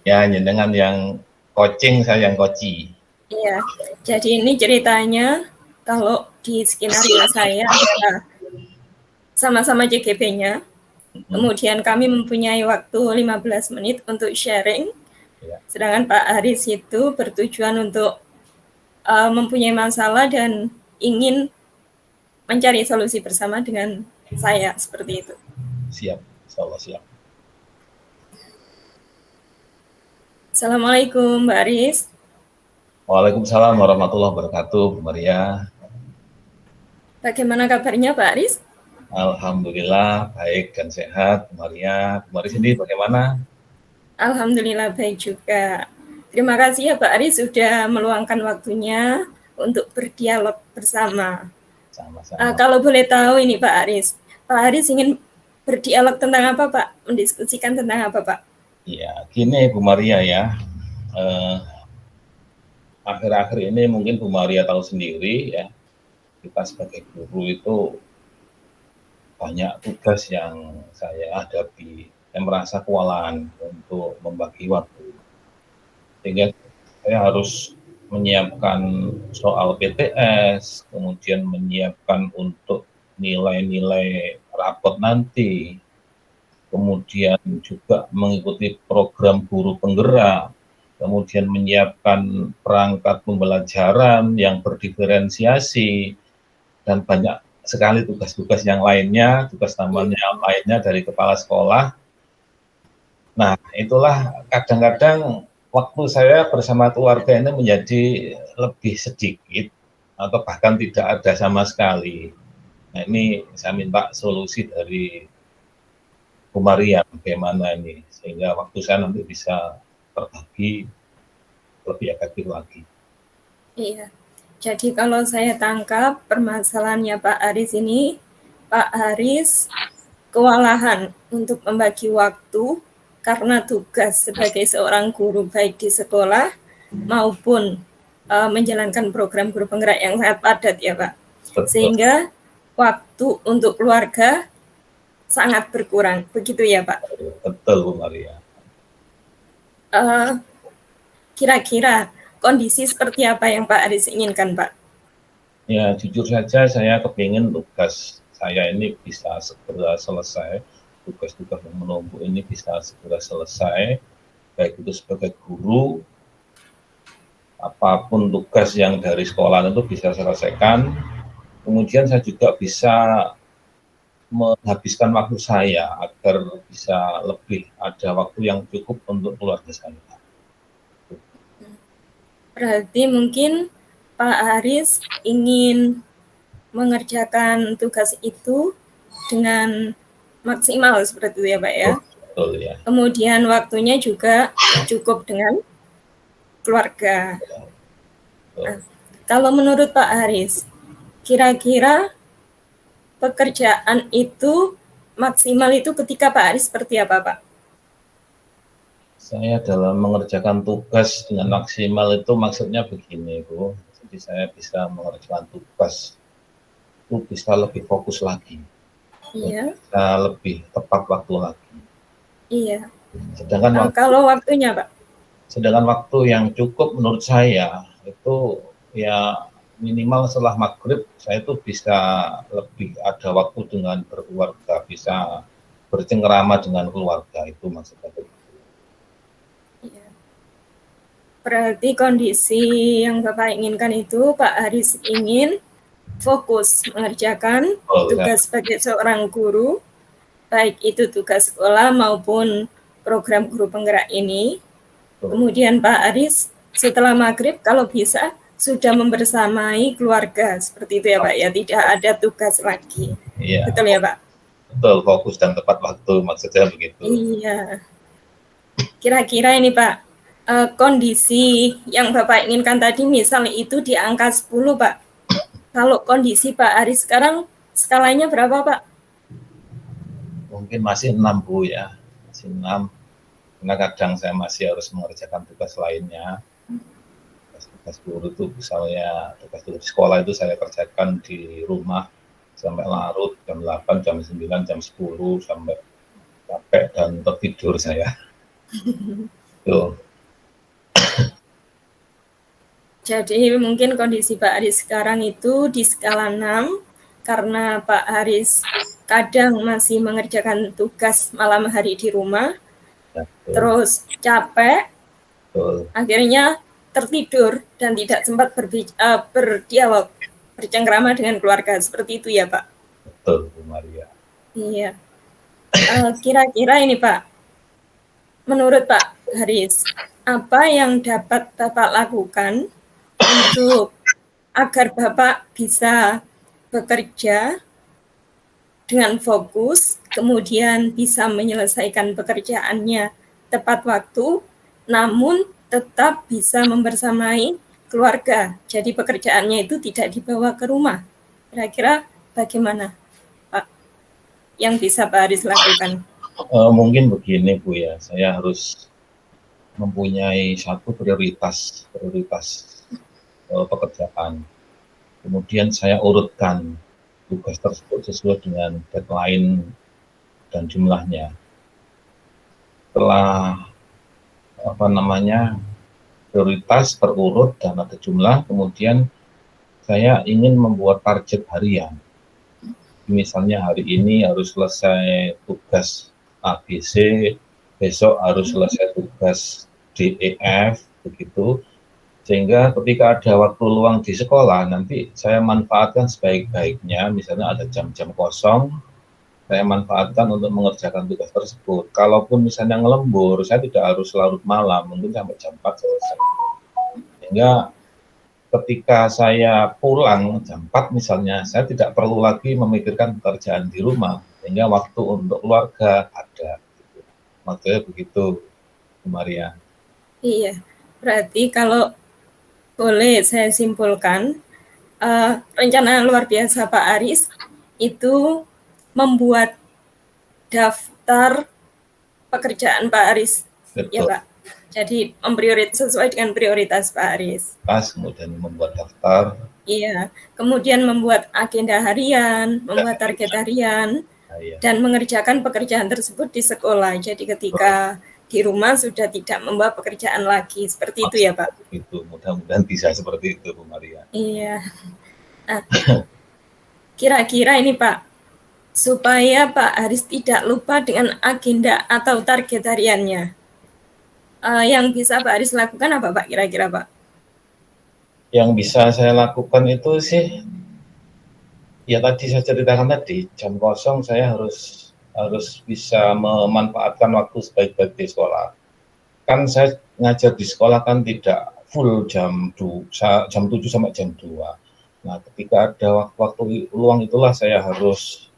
Ya, jenengan yang coaching, saya yang koci. Iya, jadi ini ceritanya kalau di skenario saya adalah sama-sama JGB-nya, kemudian kami mempunyai waktu 15 menit untuk sharing, sedangkan Pak Aris itu bertujuan untuk mempunyai masalah dan ingin mencari solusi bersama dengan saya, seperti itu. Siap, insyaallah siap. Assalamualaikum Mbak Aris. Waalaikumsalam warahmatullahi wabarakatuh, Bu Maria. Bagaimana kabarnya Pak Aris? Alhamdulillah baik dan sehat, Bu Maria. Bu Maria sendiri bagaimana? Alhamdulillah baik juga. Terima kasih ya Pak Aris sudah meluangkan waktunya untuk berdialog bersama. Sama-sama. Kalau boleh tahu ini Pak Aris ingin berdialog tentang apa Pak? Mendiskusikan tentang apa Pak? Ya, gini Bu Maria ya. Akhir-akhir ini mungkin Bu Maria tahu sendiri ya, kita sebagai guru itu banyak tugas yang saya hadapi. Saya merasa kewalahan untuk membagi waktu. Sehingga saya harus menyiapkan soal PTS, kemudian menyiapkan untuk nilai-nilai rapot nanti, kemudian juga mengikuti program guru penggerak, kemudian menyiapkan perangkat pembelajaran yang berdiferensiasi, dan banyak sekali tugas-tugas yang lainnya, tugas tambahan yang lainnya dari kepala sekolah. Nah, itulah kadang-kadang waktu saya bersama keluarga ini menjadi lebih sedikit atau bahkan tidak ada sama sekali. Nah, ini saya minta solusi dari Bu Maria bagaimana ini sehingga waktu saya nanti bisa terbagi lebih efektif lagi. Iya. Jadi kalau saya tangkap permasalahannya Pak Aris ini, Pak Aris kewalahan untuk membagi waktu karena tugas sebagai seorang guru baik di sekolah maupun menjalankan program guru penggerak yang sangat padat ya Pak. Betul. Sehingga waktu untuk keluarga sangat berkurang, begitu ya Pak? Betul Bu Maria. Kira-kira kondisi seperti apa yang Pak Aris inginkan Pak? Ya jujur saja saya kepingin tugas saya ini bisa segera selesai, tugas-tugas yang menumpuk ini bisa segera selesai, baik itu sebagai guru, apapun tugas yang dari sekolah itu bisa selesaikan. Kemudian saya juga bisa menghabiskan waktu saya agar bisa lebih ada waktu yang cukup untuk keluarga saya. Berarti mungkin Pak Aris ingin mengerjakan tugas itu dengan maksimal seperti itu ya Pak ya? Betul ya. Kemudian waktunya juga cukup dengan keluarga. Nah, kalau menurut Pak Aris, kira-kira pekerjaan itu maksimal itu ketika Pak Aris seperti apa Pak? Saya dalam mengerjakan tugas dengan maksimal itu maksudnya begini Bu, jadi saya bisa mengerjakan tugas itu bisa lebih fokus lagi, Iya. bisa lebih tepat waktu lagi. Iya. Sedangkan kalau waktunya Pak? Sedangkan waktu yang cukup menurut saya itu ya minimal setelah maghrib saya itu bisa lebih ada waktu dengan berkeluarga, bisa bercengkerama dengan keluarga, itu maksudnya. Berarti kondisi yang Bapak inginkan itu Pak Aris ingin fokus mengerjakan tugas sebagai seorang guru, baik itu tugas sekolah maupun program guru penggerak ini. Kemudian Pak Aris setelah maghrib kalau bisa sudah membersamai keluarga, seperti itu ya Pak ya, tidak ada tugas lagi. Iya. Betul ya Pak? Betul, fokus dan tepat waktu, maksudnya begitu. Iya. Kira-kira ini Pak, kondisi yang Bapak inginkan tadi misalnya itu di angka 10 Pak. Kalau kondisi Pak Aris sekarang skalanya berapa Pak? Mungkin masih 6 Bu ya, masih 6. Karena kadang saya masih harus mengerjakan tugas lainnya. Tugas guru itu misalnya tugas sekolah itu saya kerjakan di rumah sampai larut jam 8, jam 9, jam 10 sampai capek dan tertidur saya. Betul. Jadi mungkin kondisi Pak Haris sekarang itu di skala 6, karena Pak Haris kadang masih mengerjakan tugas malam hari di rumah, terus capek, akhirnya tertidur dan tidak sempat berdialog, bercengkrama dengan keluarga. Seperti itu ya Pak? Betul, Bu Maria. Iya. Kira-kira ini Pak, menurut Pak Haris, apa yang dapat Bapak lakukan untuk agar Bapak bisa bekerja dengan fokus, kemudian bisa menyelesaikan pekerjaannya tepat waktu, namun tetap bisa membersamai keluarga. Jadi pekerjaannya itu tidak dibawa ke rumah. Kira-kira bagaimana, Pak, yang bisa Pak Haris lakukan? Mungkin begini Bu ya, saya harus mempunyai satu prioritas pekerjaan. Kemudian saya urutkan tugas tersebut sesuai dengan deadline dan jumlahnya. Setelah prioritas terurut dan ada jumlah, kemudian saya ingin membuat target harian. Misalnya hari ini harus selesai tugas ABC, besok harus selesai tugas DEF, begitu. Sehingga ketika ada waktu luang di sekolah, nanti saya manfaatkan sebaik-baiknya, misalnya ada jam-jam kosong, saya manfaatkan untuk mengerjakan tugas tersebut. Kalaupun misalnya ngelembur, saya tidak harus larut malam, mungkin sampai jam 4 selesai. Sehingga ketika saya pulang jam 4 misalnya, saya tidak perlu lagi memikirkan pekerjaan di rumah, sehingga waktu untuk keluarga ada. Maksudnya begitu, Bu Maria. Iya, berarti kalau boleh saya simpulkan, rencana luar biasa Pak Haris itu membuat daftar pekerjaan Pak Haris. Betul. Ya Pak. Jadi sesuai dengan prioritas Pak Haris. Kemudian membuat daftar. Iya, kemudian membuat agenda harian, membuat target harian, dan mengerjakan pekerjaan tersebut di sekolah. Jadi ketika di rumah sudah tidak membawa pekerjaan lagi. Seperti itu ya Pak? Itu mudah-mudahan bisa seperti itu Bu Maria. Iya. Nah, kira-kira ini Pak, supaya Pak Haris tidak lupa dengan agenda atau target hariannya, yang bisa Pak Haris lakukan apa Pak kira-kira Pak? Yang bisa saya lakukan itu sih, ya tadi saya ceritakan tadi, jam kosong saya harus bisa memanfaatkan waktu sebaik-baik di sekolah. Kan saya ngajar di sekolah kan tidak full jam 7 sampai jam 2. Nah, ketika ada waktu luang itulah saya harus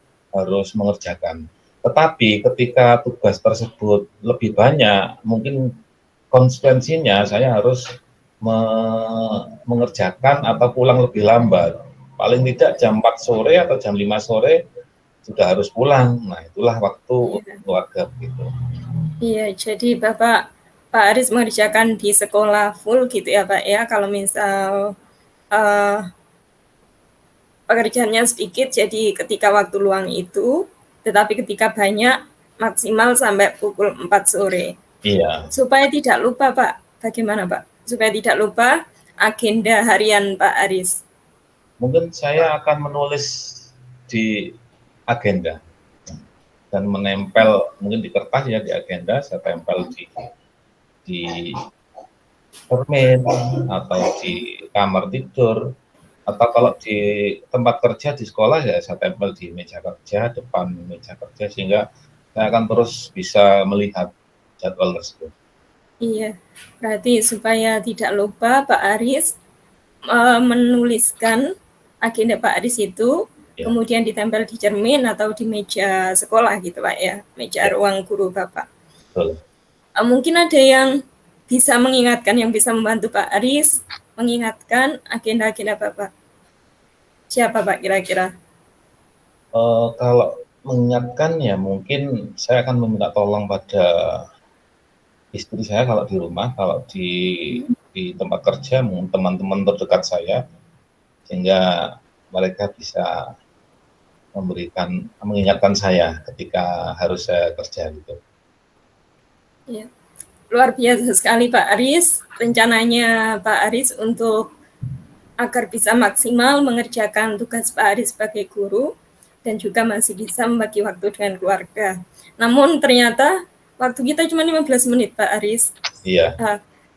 mengerjakan. Tetapi ketika tugas tersebut lebih banyak, mungkin konsekuensinya saya harus mengerjakan atau pulang lebih lambat. Paling tidak jam 4 sore atau jam 5 sore sudah harus pulang. Nah, itulah waktu keluarga gitu. Iya, jadi Pak Haris mengerjakan di sekolah full gitu ya Pak ya. Kalau misal pekerjaannya sedikit, jadi ketika waktu luang itu, tetapi ketika banyak maksimal sampai pukul 4 sore. Iya. Supaya tidak lupa Pak, bagaimana Pak? Supaya tidak lupa agenda harian Pak Haris. Mungkin saya akan menulis di agenda dan menempel mungkin di kertas ya, di agenda saya tempel di cermin atau di kamar tidur, atau kalau di tempat kerja di sekolah ya saya tempel di meja kerja, depan meja kerja, sehingga saya akan terus bisa melihat jadwal tersebut. Iya, berarti supaya tidak lupa Pak Haris menuliskan agenda Pak Haris itu, kemudian ditempel di cermin atau di meja sekolah gitu Pak ya, meja ruang guru Bapak. Betul. Mungkin ada yang bisa mengingatkan, yang bisa membantu Pak Haris mengingatkan agenda-agenda Bapak. Siapa Pak kira-kira? Kalau mengingatkan ya mungkin saya akan meminta tolong pada istri saya kalau di rumah, kalau di tempat kerja mungkin teman-teman terdekat saya, sehingga mereka bisa mengingatkan saya ketika harus saya kerja gitu. Ya. luar biasa sekali Pak Aris. Rencananya Pak Aris untuk agar bisa maksimal mengerjakan tugas Pak Aris sebagai guru dan juga masih bisa membagi waktu dengan keluarga. Namun ternyata waktu kita cuma 15 menit Pak Aris. Iya.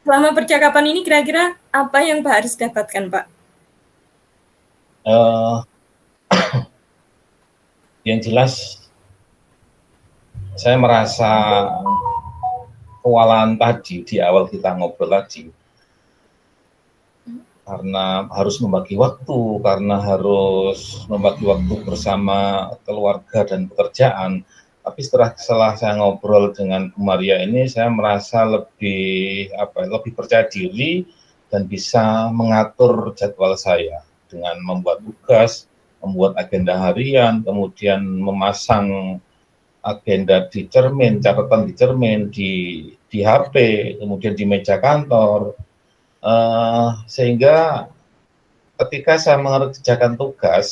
Selama percakapan ini kira-kira apa yang Pak Aris dapatkan Pak? Yang jelas saya merasa kewalahan tadi di awal kita ngobrol tadi, karena harus membagi waktu, karena harus membagi waktu bersama keluarga dan pekerjaan. Tapi setelah saya ngobrol dengan Bu Maria ini, saya merasa lebih percaya diri dan bisa mengatur jadwal saya dengan membuat tugas, membuat agenda harian, kemudian memasang agenda di cermin, catatan di cermin, di HP, kemudian di meja kantor, sehingga ketika saya mengerjakan tugas,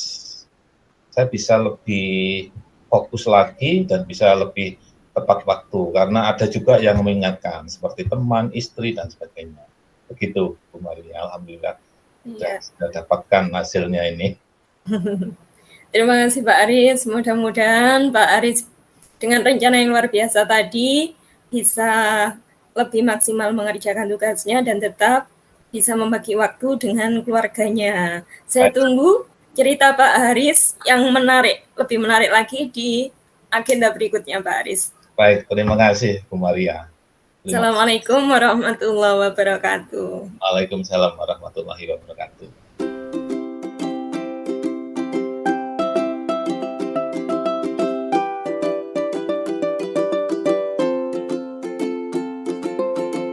saya bisa lebih fokus lagi dan bisa lebih tepat waktu, karena ada juga yang mengingatkan, seperti teman, istri, dan sebagainya. Begitu, Bu Maria, alhamdulillah sudah dapatkan hasilnya ini. Terima kasih Pak Aris, mudah-mudahan Pak Aris dengan rencana yang luar biasa tadi bisa lebih maksimal mengerjakan tugasnya dan tetap bisa membagi waktu dengan keluarganya. Saya tunggu cerita Pak Haris yang menarik, lebih menarik lagi di agenda berikutnya Pak Haris. Baik, terima kasih Bu Maria. Assalamualaikum warahmatullahi wabarakatuh. Waalaikumsalam warahmatullahi wabarakatuh.